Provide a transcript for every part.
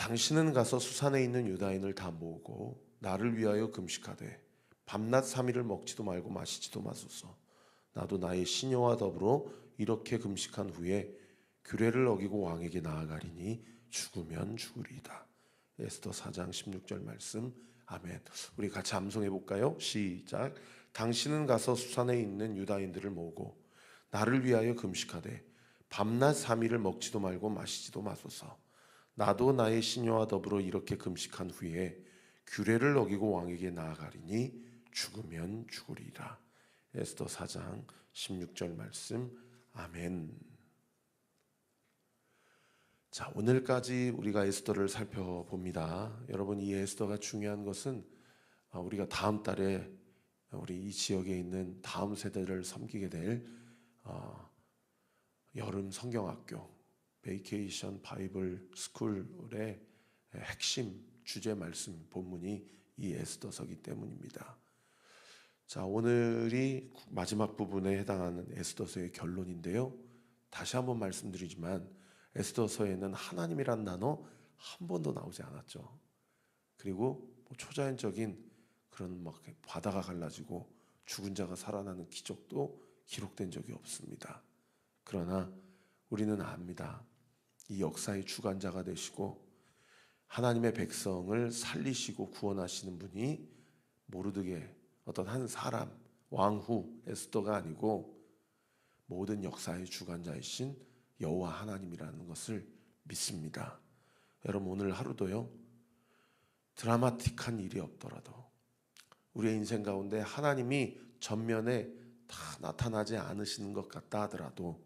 당신은 가서 수산에 있는 유다인을 다 모으고 나를 위하여 금식하되 밤낮 3일을 먹지도 말고 마시지도 마소서. 나도 나의 시녀와 더불어 이렇게 금식한 후에 규례를 어기고 왕에게 나아가리니 죽으면 죽으리이다. 에스더 4장 16절 말씀. 아멘. 우리 같이 암송해 볼까요? 시작. 당신은 가서 수산에 있는 유다인들을 모으고 나를 위하여 금식하되 밤낮 3일을 먹지도 말고 마시지도 마소서. 나도 나의 시녀와 더불어 이렇게 금식한 후에 규례를 어기고 왕에게 나아가리니 죽으면 죽으리라. 에스더 4장 16절 말씀. 아멘. 자, 오늘까지 우리가 에스더를 살펴봅니다. 여러분, 이 에스더가 중요한 것은 우리가 다음 달에 우리 이 지역에 있는 다음 세대를 섬기게 될 여름 성경학교 베이케이션 바이블 스쿨의 핵심 주제 말씀 본문이 이 에스더서기 때문입니다. 자, 오늘이 마지막 부분에 해당하는 에스더서의 결론인데요. 다시 한번 말씀드리지만 에스더서에는 하나님이란 단어 한 번도 나오지 않았죠. 그리고 초자연적인 그런 막 바다가 갈라지고 죽은 자가 살아나는 기적도 기록된 적이 없습니다. 그러나 우리는 압니다. 이 역사의 주관자가 되시고 하나님의 백성을 살리시고 구원하시는 분이 모르드게 어떤 한 사람, 왕후 에스더가 아니고 모든 역사의 주관자이신 여호와 하나님이라는 것을 믿습니다. 여러분, 오늘 하루도요, 드라마틱한 일이 없더라도 우리의 인생 가운데 하나님이 전면에 다 나타나지 않으시는 것 같다 하더라도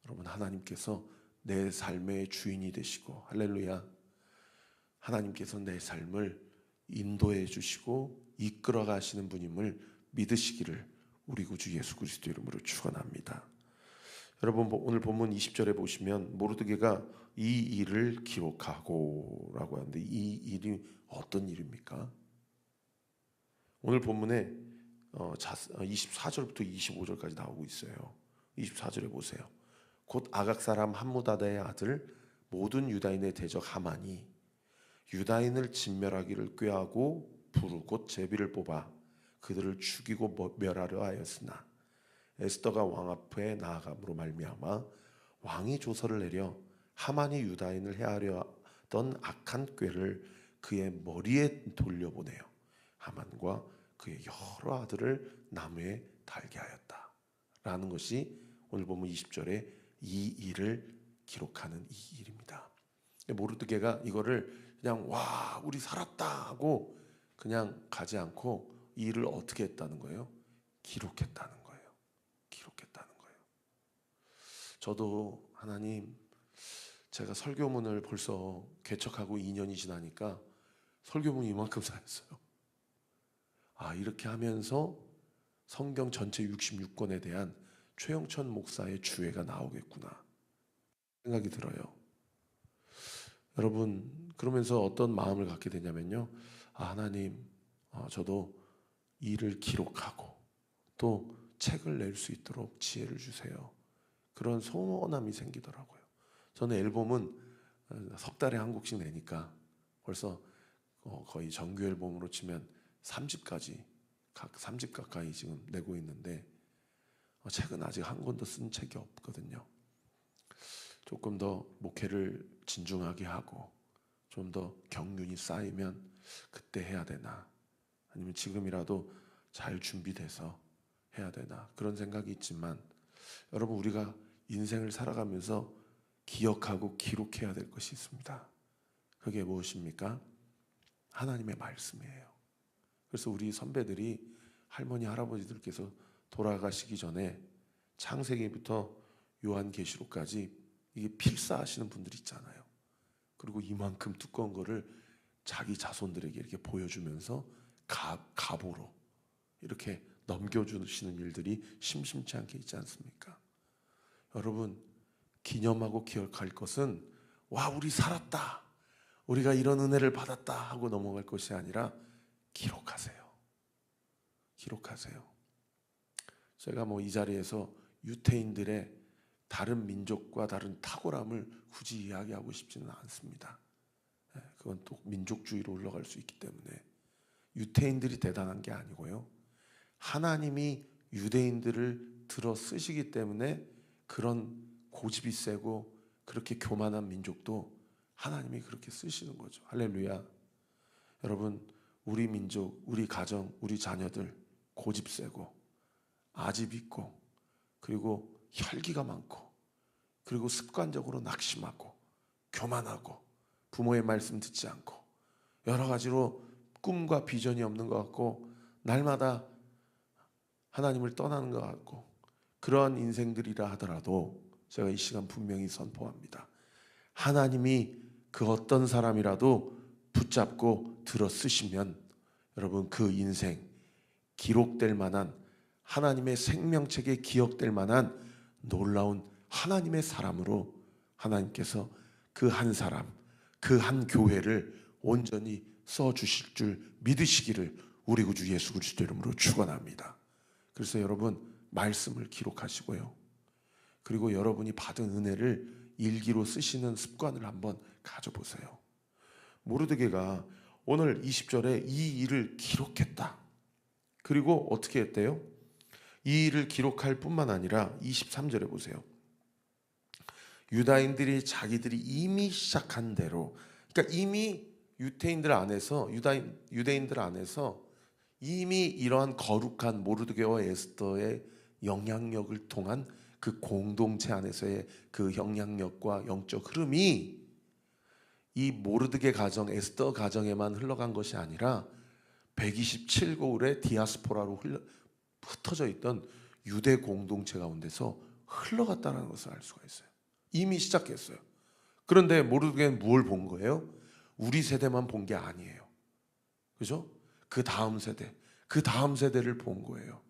여러분, 하나님께서 내 삶의 주인이 되시고, 할렐루야, 하나님께서 내 삶을 인도해 주시고 이끌어 가시는 분임을 믿으시기를 우리 구주 예수 그리스도 이름으로 축원합니다. 여러분, 오늘 본문 20절에 보시면 모르드게가 이 일을 기록하고 라고 하는데, 이 일이 어떤 일입니까? 오늘 본문에 24절부터 25절까지 나오고 있어요. 24절에 보세요. 곧 아각 사람 함무다다의 아들 모든 유다인의 대적 하만이 유다인을 진멸하기를 꾀하고 부르 곧 제비를 뽑아 그들을 죽이고 멸하려 하였으나 에스더가 왕 앞에 나아감으로 말미암아 왕이 조서를 내려 하만이 유다인을 해하려 하던 악한 꾀를 그의 머리에 돌려보내요. 하만과 그의 여러 아들을 나무에 달게 하였다 라는 것이 오늘 보면 20절에 이 일을 기록하는 이 일입니다. 모르드게가 이거를 그냥 와 우리 살았다 하고 그냥 가지 않고 이 일을 어떻게 했다는 거예요? 기록했다는 거예요. 기록했다는 거예요. 저도 하나님, 제가 설교문을 벌써 개척하고 2년이 지나니까 설교문이 이만큼 쌓였어요. 이렇게 하면서 성경 전체 66권에 대한 최영천 목사의 주회가 나오겠구나 생각이 들어요. 여러분, 그러면서 어떤 마음을 갖게 되냐면요, 하나님, 저도 일을 기록하고 또 책을 낼 수 있도록 지혜를 주세요. 그런 소원함이 생기더라고요. 저는 앨범은 석 달에 한 곡씩 내니까 벌써 거의 정규 앨범으로 치면 3집까지 각 3집 가까이 지금 내고 있는데 책은 아직 한 권도 쓴 책이 없거든요. 조금 더 목회를 진중하게 하고 좀 더 경륜이 쌓이면 그때 해야 되나, 아니면 지금이라도 잘 준비돼서 해야 되나, 그런 생각이 있지만 여러분, 우리가 인생을 살아가면서 기억하고 기록해야 될 것이 있습니다. 그게 무엇입니까? 하나님의 말씀이에요. 그래서 우리 선배들이, 할머니 할아버지들께서 돌아가시기 전에 창세기부터 요한계시록까지 이게 필사하시는 분들 있잖아요. 그리고 이만큼 두꺼운 거를 자기 자손들에게 이렇게 보여주면서 갑오로 이렇게 넘겨주시는 일들이 심심치 않게 있지 않습니까? 여러분, 기념하고 기억할 것은 와 우리 살았다, 우리가 이런 은혜를 받았다 하고 넘어갈 것이 아니라 기록하세요. 기록하세요. 제가 이 자리에서 유태인들의 다른 민족과 다른 탁월함을 굳이 이야기하고 싶지는 않습니다. 그건 또 민족주의로 흘러갈 수 있기 때문에 유태인들이 대단한 게 아니고요. 하나님이 유대인들을 들어 쓰시기 때문에 그런 고집이 세고 그렇게 교만한 민족도 하나님이 그렇게 쓰시는 거죠. 할렐루야. 여러분, 우리 민족, 우리 가정, 우리 자녀들 고집 세고 아집 있고 그리고 혈기가 많고 그리고 습관적으로 낙심하고 교만하고 부모의 말씀 듣지 않고 여러 가지로 꿈과 비전이 없는 것 같고 날마다 하나님을 떠나는 것 같고 그러한 인생들이라 하더라도 제가 이 시간 분명히 선포합니다. 하나님이 그 어떤 사람이라도 붙잡고 들어 쓰시면 여러분 그 인생 기록될 만한 하나님의 생명책에 기억될 만한 놀라운 하나님의 사람으로 하나님께서 그 한 사람, 그 한 교회를 온전히 써주실 줄 믿으시기를 우리 구주 예수 그리스도 이름으로 축원합니다. 그래서 여러분 말씀을 기록하시고요. 그리고 여러분이 받은 은혜를 일기로 쓰시는 습관을 한번 가져보세요. 모르드게가 오늘 20절에 이 일을 기록했다. 그리고 어떻게 했대요? 이 일을 기록할 뿐만 아니라 23절에 보세요. 유다인들이 자기들이 이미 시작한 대로, 그러니까 이미 유대인들 안에서 이미 이러한 거룩한 모르드게와 에스더의 영향력을 통한 그 공동체 안에서의 그 영향력과 영적 흐름이 이 모르드게 가정, 에스더 가정에만 흘러간 것이 아니라 127개월의 디아스포라로 흩어져 있던 유대 공동체 가운데서 흘러갔다는 것을 알 수가 있어요. 이미 시작했어요. 그런데 모르드게는 무엇을 본 거예요? 우리 세대만 본 게 아니에요. 그죠? 그 다음 세대를 본 거예요.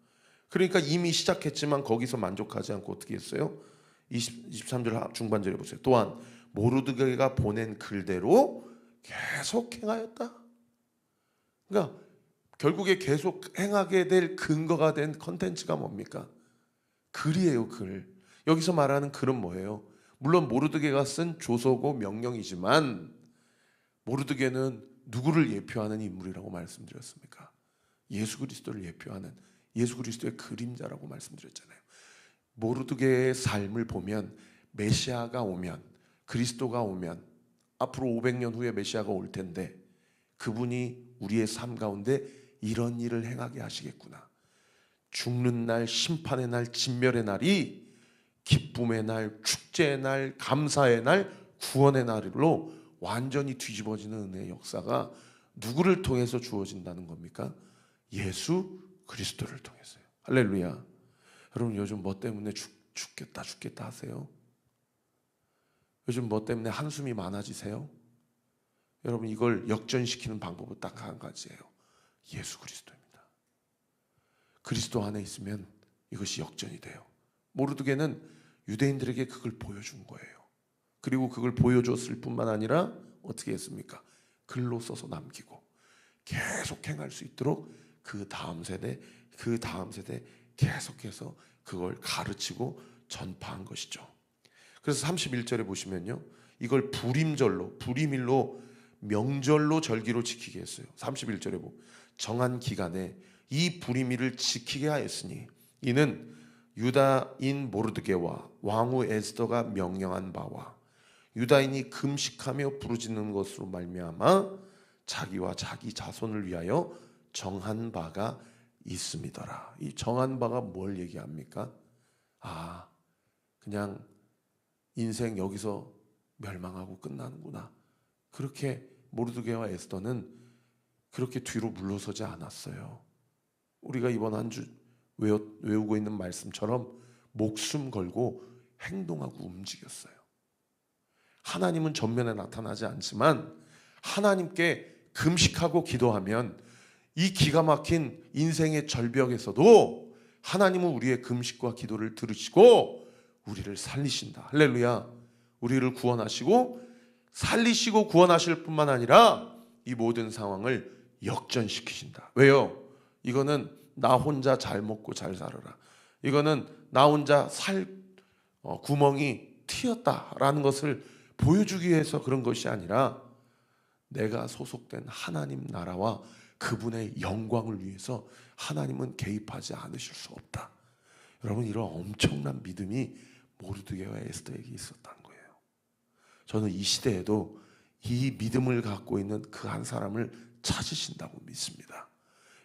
그러니까 이미 시작했지만 거기서 만족하지 않고 어떻게 했어요? 23절 중반절에 보세요. 또한 모르드게가 보낸 글대로 계속 행하였다. 그러니까 결국에 계속 행하게 될 근거가 된 컨텐츠가 뭡니까? 글이에요, 글. 여기서 말하는 글은 뭐예요? 물론 모르드게가 쓴 조서고 명령이지만 모르드게는 누구를 예표하는 인물이라고 말씀드렸습니까? 예수 그리스도를 예표하는 예수 그리스도의 그림자라고 말씀드렸잖아요. 모르드게의 삶을 보면 메시아가 오면, 그리스도가 오면 앞으로 500년 후에 메시아가 올 텐데 그분이 우리의 삶 가운데 이런 일을 행하게 하시겠구나. 죽는 날, 심판의 날, 진멸의 날이 기쁨의 날, 축제의 날, 감사의 날, 구원의 날로 완전히 뒤집어지는 은혜의 역사가 누구를 통해서 주어진다는 겁니까? 예수 그리스도를 통해서요. 할렐루야. 여러분 요즘 뭐 때문에 죽겠다 하세요? 요즘 뭐 때문에 한숨이 많아지세요? 여러분 이걸 역전시키는 방법은 딱 한 가지예요. 예수 그리스도입니다. 그리스도 안에 있으면 이것이 역전이 돼요. 모르드게는 유대인들에게 그걸 보여준 거예요. 그리고 그걸 보여줬을 뿐만 아니라 어떻게 했습니까? 글로 써서 남기고 계속 행할 수 있도록 그 다음 세대 계속해서 그걸 가르치고 전파한 것이죠. 그래서 31절에 보시면요, 이걸 불임일로 명절로 절기로 지키게 했어요. 31절에 보면 정한 기간에 이 불임일을 지키게 하였으니 이는 유다인 모르드게와 왕후 에스더가 명령한 바와 유다인이 금식하며 부르짖는 것으로 말미암아 자기와 자기 자손을 위하여 정한 바가 있음이더라. 이 정한 바가 뭘 얘기합니까? 그냥 인생 여기서 멸망하고 끝나는구나. 그렇게 모르드게와 에스더는 그렇게 뒤로 물러서지 않았어요. 우리가 이번 한 주 외우고 있는 말씀처럼 목숨 걸고 행동하고 움직였어요. 하나님은 전면에 나타나지 않지만 하나님께 금식하고 기도하면 이 기가 막힌 인생의 절벽에서도 하나님은 우리의 금식과 기도를 들으시고 우리를 살리신다. 할렐루야. 우리를 구원하시고 살리시고 구원하실 뿐만 아니라 이 모든 상황을 역전시키신다. 왜요? 이거는 나 혼자 잘 먹고 잘 살아라. 이거는 나 혼자 구멍이 튀었다라는 것을 보여주기 위해서 그런 것이 아니라 내가 소속된 하나님 나라와 그분의 영광을 위해서 하나님은 개입하지 않으실 수 없다. 여러분, 이런 엄청난 믿음이 모르드게와 에스더에게 있었다는 거예요. 저는 이 시대에도 이 믿음을 갖고 있는 그 한 사람을 찾으신다고 믿습니다.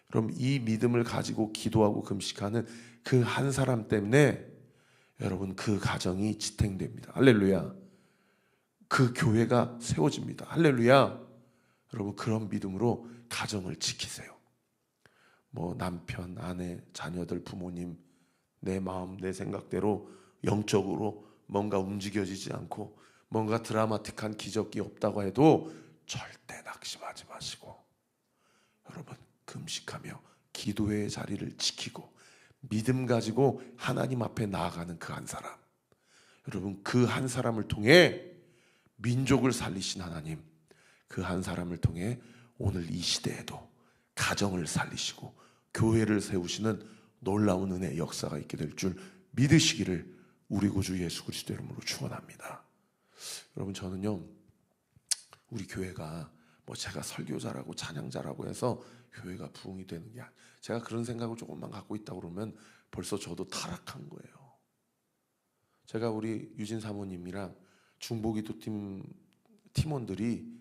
그럼 이 믿음을 가지고 기도하고 금식하는 그 한 사람 때문에 여러분, 그 가정이 지탱됩니다. 할렐루야. 그 교회가 세워집니다. 할렐루야. 여러분, 그런 믿음으로 가정을 지키세요. 뭐 남편, 아내, 자녀들, 부모님, 내 마음, 내 생각대로 영적으로 뭔가 움직여지지 않고 뭔가 드라마틱한 기적이 없다고 해도 절대 낙심하지 마시고 여러분, 금식하며 기도의 자리를 지키고 믿음 가지고 하나님 앞에 나아가는 그 한 사람, 여러분, 그 한 사람을 통해 민족을 살리신 하나님, 그 한 사람을 통해 오늘 이 시대에도 가정을 살리시고 교회를 세우시는 놀라운 은혜의 역사가 있게 될 줄 믿으시기를 우리 구주 예수 그리스도 이름으로 축원합니다. 여러분, 저는요, 우리 교회가 뭐 제가 설교자라고 찬양자라고 해서 교회가 부흥이 되는 게, 제가 그런 생각을 조금만 갖고 있다 그러면 벌써 저도 타락한 거예요. 제가 우리 유진 사모님이랑 중보기도팀 팀원들이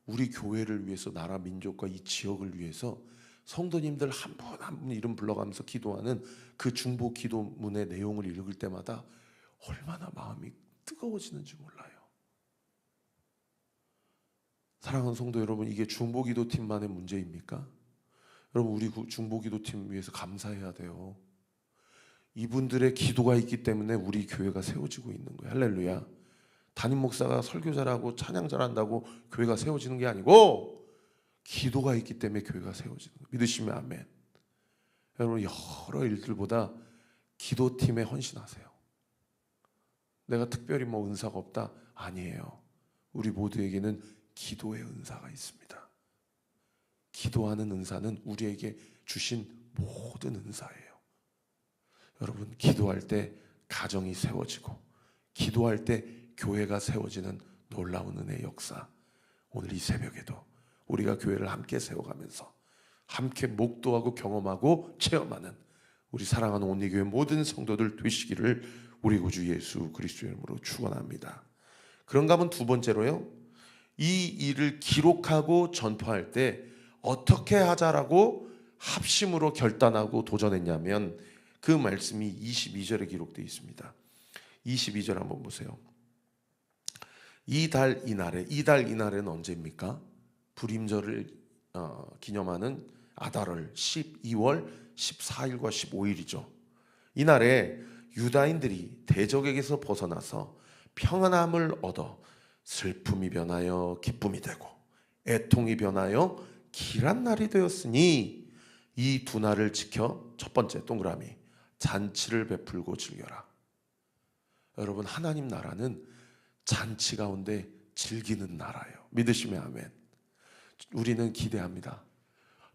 우리 교회를 위해서, 나라 민족과 이 지역을 위해서 성도님들 한 분 한 분 이름 불러가면서 기도하는 그 중보 기도문의 내용을 읽을 때마다 얼마나 마음이 뜨거워지는지 몰라요. 사랑하는 성도 여러분, 이게 중보기도팀만의 문제입니까? 여러분, 우리 중보기도팀 위해서 감사해야 돼요. 이분들의 기도가 있기 때문에 우리 교회가 세워지고 있는 거예요. 할렐루야. 담임 목사가 설교자라고 찬양자란다고 교회가 세워지는 게 아니고 기도가 있기 때문에 교회가 세워지는 거예요. 믿으시면 아멘. 여러분, 여러 일들보다 기도팀에 헌신하세요. 내가 특별히 뭐 은사가 없다? 아니에요. 우리 모두에게는 기도의 은사가 있습니다. 기도하는 은사는 우리에게 주신 모든 은사예요. 여러분, 기도할 때 가정이 세워지고 기도할 때 교회가 세워지는 놀라운 은혜의 역사, 오늘 이 새벽에도 우리가 교회를 함께 세워가면서 함께 목도하고 경험하고 체험하는 우리 사랑하는 온리교회 모든 성도들 되시기를 우리 구주 예수 그리스도의 이름으로 축원합니다. 그런가 하면 두 번째로요, 이 일을 기록하고 전파할 때 어떻게 하자라고 합심으로 결단하고 도전했냐면 그 말씀이 22절에 기록되어 있습니다. 22절 한번 보세요. 이달 이날은 언제입니까? 불임절을 기념하는 아달월 12월 14일과 15일이죠. 이날에 유다인들이 대적에게서 벗어나서 평안함을 얻어 슬픔이 변하여 기쁨이 되고 애통이 변하여 길한 날이 되었으니 이 두 날을 지켜, 첫 번째 동그라미, 잔치를 베풀고 즐겨라. 여러분, 하나님 나라는 잔치 가운데 즐기는 나라예요. 믿으시면 아멘. 우리는 기대합니다.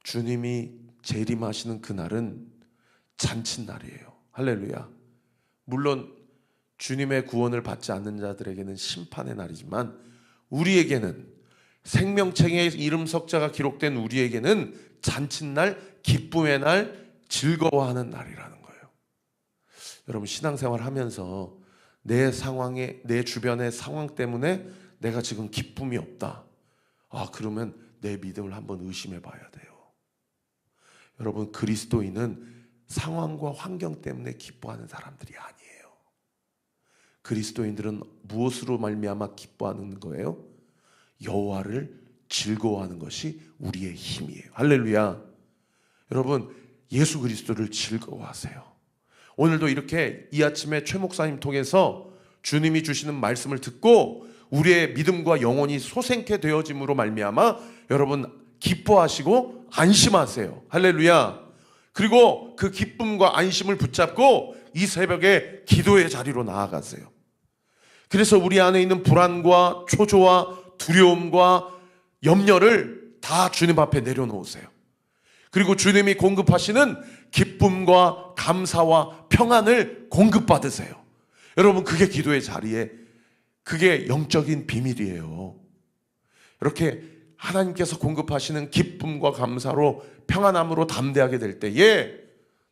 주님이 재림하시는 그날은 잔칫날이에요. 할렐루야. 물론 주님의 구원을 받지 않는 자들에게는 심판의 날이지만 우리에게는, 생명책에 이름 석자가 기록된 우리에게는 잔칫날, 기쁨의 날, 즐거워하는 날이라는 거예요. 여러분, 신앙생활 하면서 내 상황에, 내 주변의 상황 때문에 내가 지금 기쁨이 없다. 그러면 내 믿음을 한번 의심해 봐야 돼요. 여러분, 그리스도인은 상황과 환경 때문에 기뻐하는 사람들이 아니에요. 그리스도인들은 무엇으로 말미암아 기뻐하는 거예요? 여호와를 즐거워하는 것이 우리의 힘이에요. 할렐루야. 여러분, 예수 그리스도를 즐거워하세요. 오늘도 이렇게 이 아침에 최 목사님 통해서 주님이 주시는 말씀을 듣고 우리의 믿음과 영혼이 소생케 되어짐으로 말미암아 여러분 기뻐하시고 안심하세요. 할렐루야. 그리고 그 기쁨과 안심을 붙잡고 이 새벽에 기도의 자리로 나아가세요. 그래서 우리 안에 있는 불안과 초조와 두려움과 염려를 다 주님 앞에 내려놓으세요. 그리고 주님이 공급하시는 기쁨과 감사와 평안을 공급받으세요. 여러분, 그게 기도의 자리에, 그게 영적인 비밀이에요. 이렇게 하나님께서 공급하시는 기쁨과 감사로 평안함으로 담대하게 될 때에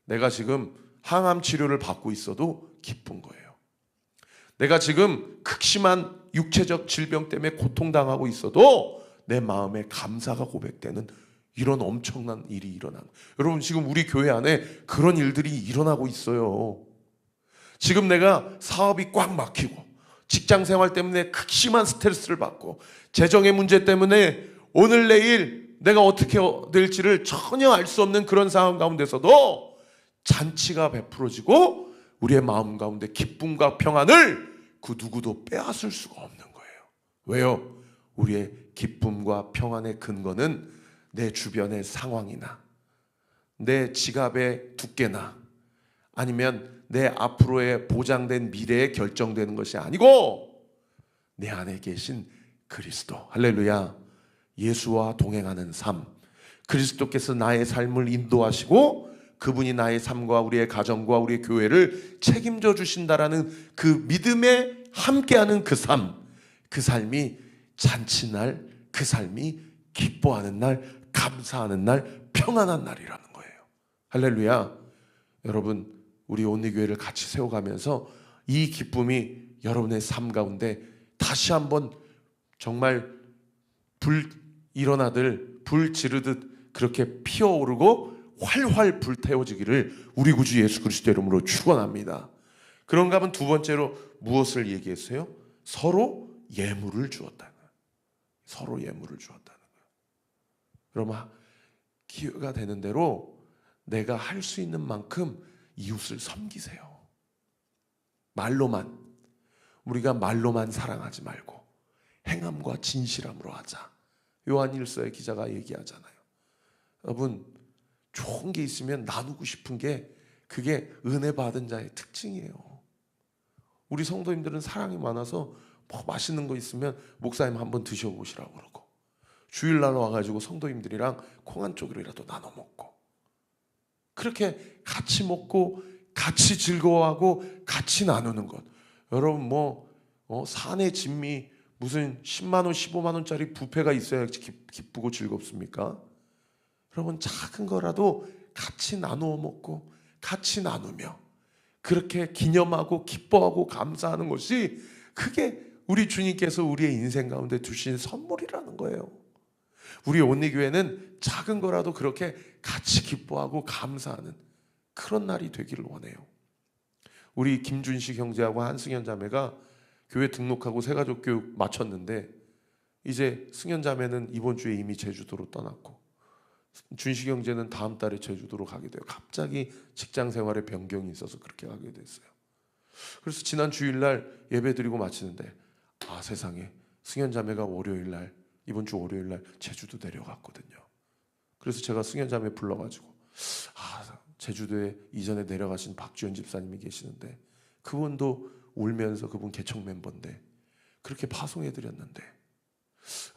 내가 지금 항암 치료를 받고 있어도 기쁜 거예요. 내가 지금 극심한 육체적 질병 때문에 고통당하고 있어도 내 마음에 감사가 고백되는 이런 엄청난 일이 일어나는, 여러분 지금 우리 교회 안에 그런 일들이 일어나고 있어요. 지금 내가 사업이 꽉 막히고 직장 생활 때문에 극심한 스트레스를 받고 재정의 문제 때문에 오늘 내일 내가 어떻게 될지를 전혀 알 수 없는 그런 상황 가운데서도 잔치가 베풀어지고 우리의 마음 가운데 기쁨과 평안을 그 누구도 빼앗을 수가 없는 거예요. 왜요? 우리의 기쁨과 평안의 근거는 내 주변의 상황이나 내 지갑의 두께나 아니면 내 앞으로의 보장된 미래에 결정되는 것이 아니고 내 안에 계신 그리스도, 할렐루야, 예수와 동행하는 삶, 그리스도께서 나의 삶을 인도하시고 그분이 나의 삶과 우리의 가정과 우리의 교회를 책임져 주신다라는 그 믿음에 함께하는 그 삶, 그 삶이 잔치날, 그 삶이 기뻐하는 날, 감사하는 날, 평안한 날이라는 거예요. 할렐루야. 여러분, 우리 온리교회를 같이 세워가면서 이 기쁨이 여러분의 삶 가운데 다시 한번 정말 불 일어나들 불 지르듯 그렇게 피어오르고 활활 불태워지기를 우리 구주 예수 그리스도 이름으로 축원합니다. 그런가 하면 두 번째로 무엇을 얘기했어요? 서로 예물을 주었다는 거예요. 서로 예물을 주었다는 거예요. 그러면 기회가 되는 대로 내가 할 수 있는 만큼 이웃을 섬기세요. 말로만, 우리가 말로만 사랑하지 말고 행함과 진실함으로 하자. 요한일서의 기자가 얘기하잖아요. 여러분, 좋은 게 있으면 나누고 싶은 게 그게 은혜 받은 자의 특징이에요. 우리 성도님들은 사랑이 많아서 뭐 맛있는 거 있으면 목사님 한번 드셔보시라고 그러고, 주일날 와가지고 성도님들이랑 콩 한 쪽이라도 나눠 먹고, 그렇게 같이 먹고 같이 즐거워하고 같이 나누는 것. 여러분 산의 진미 무슨 10만 원 15만 원짜리 뷔페가 있어야 기쁘고 즐겁습니까? 여러분, 작은 거라도 같이 나누어 먹고 같이 나누며 그렇게 기념하고 기뻐하고 감사하는 것이, 그게 우리 주님께서 우리의 인생 가운데 주신 선물이라는 거예요. 우리 온리교회는 작은 거라도 그렇게 같이 기뻐하고 감사하는 그런 날이 되기를 원해요. 우리 김준식 형제하고 한승현 자매가 교회 등록하고 새가족 교육 마쳤는데 이제 승현 자매는 이번 주에 이미 제주도로 떠났고 준식 형제는 다음 달에 제주도로 가게 돼요. 갑자기 직장 생활에 변경이 있어서 그렇게 가게 됐어요. 그래서 지난 주일날 예배 드리고 마치는데 세상에 승현 자매가 이번 주 월요일날 제주도 내려갔거든요. 그래서 제가 승현 자매 불러가지고 제주도에 이전에 내려가신 박주연 집사님이 계시는데 그분도 울면서, 그분 개척 멤버인데 그렇게 파송해드렸는데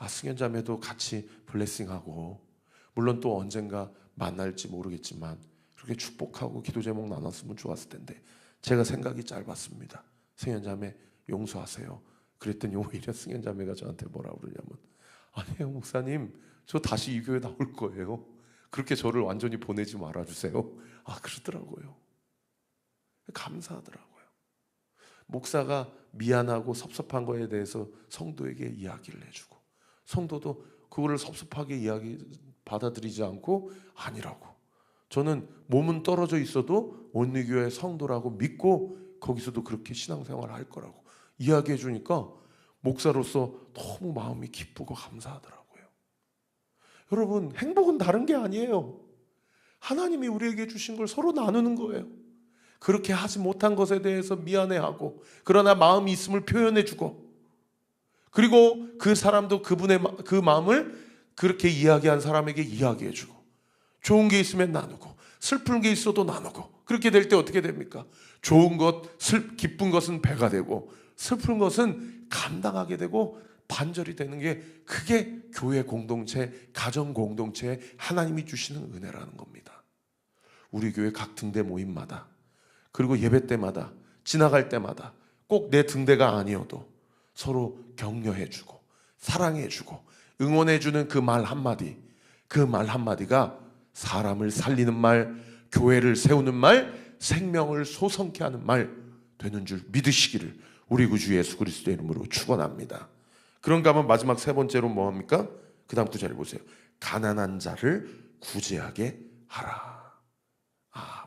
승현 자매도 같이 블레싱하고, 물론 또 언젠가 만날지 모르겠지만 그렇게 축복하고 기도 제목 나눴으면 좋았을 텐데 제가 생각이 짧았습니다. 승현 자매 용서하세요. 그랬더니 오히려 승현 자매가 저한테 뭐라 그러냐면, 아니에요 목사님, 저 다시 이 교회 나올 거예요. 그렇게 저를 완전히 보내지 말아주세요. 그러더라고요. 감사하더라고요. 목사가 미안하고 섭섭한 거에 대해서 성도에게 이야기를 해주고, 성도도 그거를 섭섭하게 받아들이지 않고 아니라고, 저는 몸은 떨어져 있어도 온리교회 성도라고 믿고 거기서도 그렇게 신앙생활을 할 거라고 이야기해 주니까 목사로서 너무 마음이 기쁘고 감사하더라고요. 여러분, 행복은 다른 게 아니에요. 하나님이 우리에게 주신 걸 서로 나누는 거예요. 그렇게 하지 못한 것에 대해서 미안해하고, 그러나 마음이 있음을 표현해주고, 그리고 그 사람도 그분의 그 마음을 그렇게 이야기한 사람에게 이야기해주고, 좋은 게 있으면 나누고 슬픈 게 있어도 나누고, 그렇게 될 때 어떻게 됩니까? 좋은 것, 기쁜 것은 배가 되고 슬픈 것은 감당하게 되고 반절이 되는 게, 그게 교회 공동체, 가정 공동체에 하나님이 주시는 은혜라는 겁니다. 우리 교회 각 등대 모임마다, 그리고 예배 때마다, 지나갈 때마다 꼭 내 등대가 아니어도 서로 격려해주고 사랑해주고 응원해주는 그 말 한마디, 그 말 한마디가 사람을 살리는 말, 교회를 세우는 말, 생명을 솟성케 하는 말 되는 줄 믿으시기를 우리 구주 예수 그리스도의 이름으로 축원합니다. 그런가 하면 마지막 세 번째로 뭐합니까? 그 다음 구절을 보세요. 가난한 자를 구제하게 하라.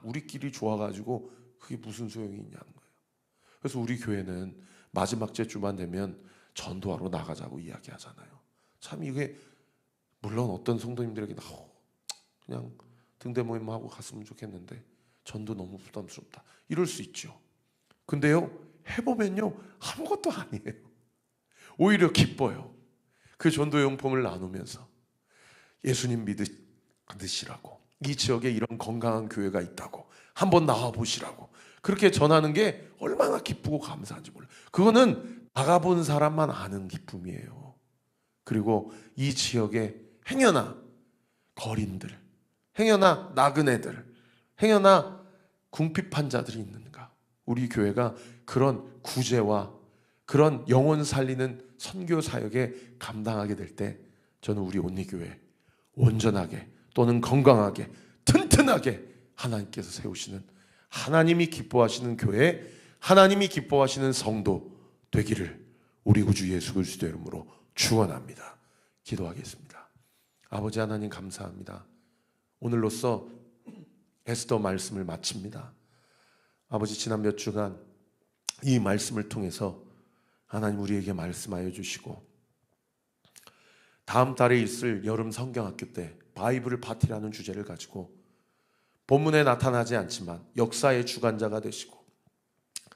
우리끼리 좋아가지고 그게 무슨 소용이 있냐는 거예요. 그래서 우리 교회는 마지막 주만 되면 전도하러 나가자고 이야기하잖아요. 참 이게 물론 어떤 성도님들에게 그냥 등대 모임하고 갔으면 좋겠는데 전도 너무 부담스럽다 이럴 수 있죠. 근데요, 해보면요 아무것도 아니에요. 오히려 기뻐요. 그 전도 용품을 나누면서 예수님 믿으시라고, 이 지역에 이런 건강한 교회가 있다고 한번 나와보시라고 그렇게 전하는 게 얼마나 기쁘고 감사한지 몰라요. 그거는 나가본 사람만 아는 기쁨이에요. 그리고 이 지역에 행여나 거린들, 행여나 나그네들, 행여나 궁핍한 자들이 있는가, 우리 교회가 그런 구제와 그런 영혼 살리는 선교 사역에 감당하게 될 때 저는 우리 온리교회 온전하게 또는 건강하게 튼튼하게 하나님께서 세우시는, 하나님이 기뻐하시는 교회, 하나님이 기뻐하시는 성도 되기를 우리 구주 예수 그리스도의 이름으로 축원합니다. 기도하겠습니다. 아버지 하나님 감사합니다. 오늘로써 에스더 말씀을 마칩니다. 아버지, 지난 몇 주간 이 말씀을 통해서 하나님 우리에게 말씀하여 주시고, 다음 달에 있을 여름 성경학교 때 바이블 파티라는 주제를 가지고 본문에 나타나지 않지만 역사의 주관자가 되시고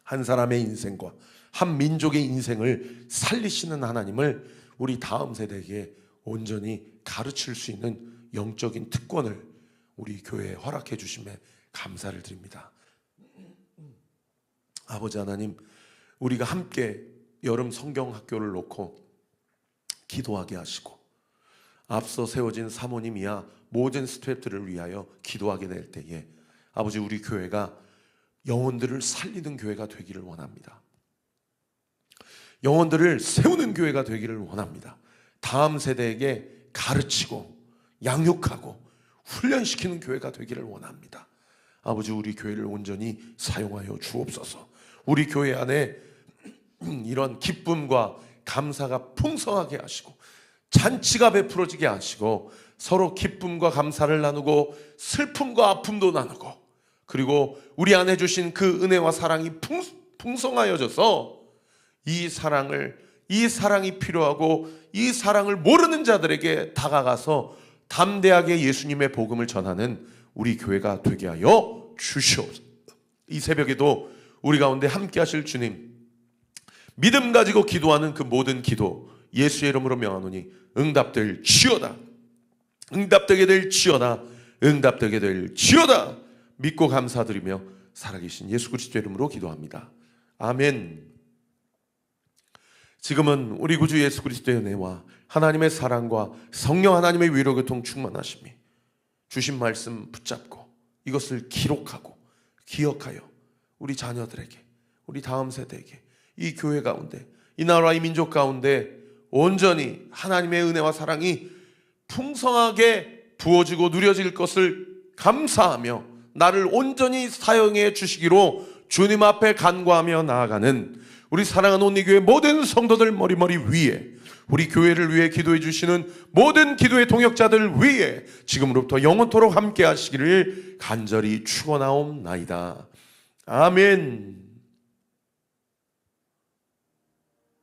한 사람의 인생과 한 민족의 인생을 살리시는 하나님을 우리 다음 세대에게 온전히 가르칠 수 있는 영적인 특권을 우리 교회에 허락해 주심에 감사를 드립니다. 아버지 하나님, 우리가 함께 여름 성경학교를 놓고 기도하게 하시고 앞서 세워진 사모님 이하 모든 스태프들을 위하여 기도하게 될 때에 아버지, 우리 교회가 영혼들을 살리는 교회가 되기를 원합니다. 영혼들을 세우는 교회가 되기를 원합니다. 다음 세대에게 가르치고 양육하고 훈련시키는 교회가 되기를 원합니다. 아버지, 우리 교회를 온전히 사용하여 주옵소서. 우리 교회 안에 이런 기쁨과 감사가 풍성하게 하시고 잔치가 베풀어지게 하시고 서로 기쁨과 감사를 나누고 슬픔과 아픔도 나누고, 그리고 우리 안에 주신 그 은혜와 사랑이 풍성하여져서 이 사랑이 필요하고 이 사랑을 모르는 자들에게 다가가서 담대하게 예수님의 복음을 전하는 우리 교회가 되게 하여 주시옵소서. 이 새벽에도 우리 가운데 함께 하실 주님, 믿음 가지고 기도하는 그 모든 기도 예수의 이름으로 명하노니 응답될 지어다. 응답되게 될 지어다. 응답되게 될 지어다. 믿고 감사드리며 살아계신 예수 그리스도의 이름으로 기도합니다. 아멘. 지금은 우리 구주 예수 그리스도의 은혜와 하나님의 사랑과 성령 하나님의 위로 교통 충만하심이 주신 말씀 붙잡고 이것을 기록하고 기억하여 우리 자녀들에게, 우리 다음 세대에게, 이 교회 가운데, 이 나라, 이 민족 가운데 온전히 하나님의 은혜와 사랑이 풍성하게 부어지고 누려질 것을 감사하며 나를 온전히 사용해 주시기로 주님 앞에 간구하며 나아가는 우리 사랑하는 온리교회 모든 성도들 머리머리 위에, 우리 교회를 위해 기도해 주시는 모든 기도의 동역자들 위에 지금으로부터 영원토록 함께 하시기를 간절히 축원하옵나이다. 아멘.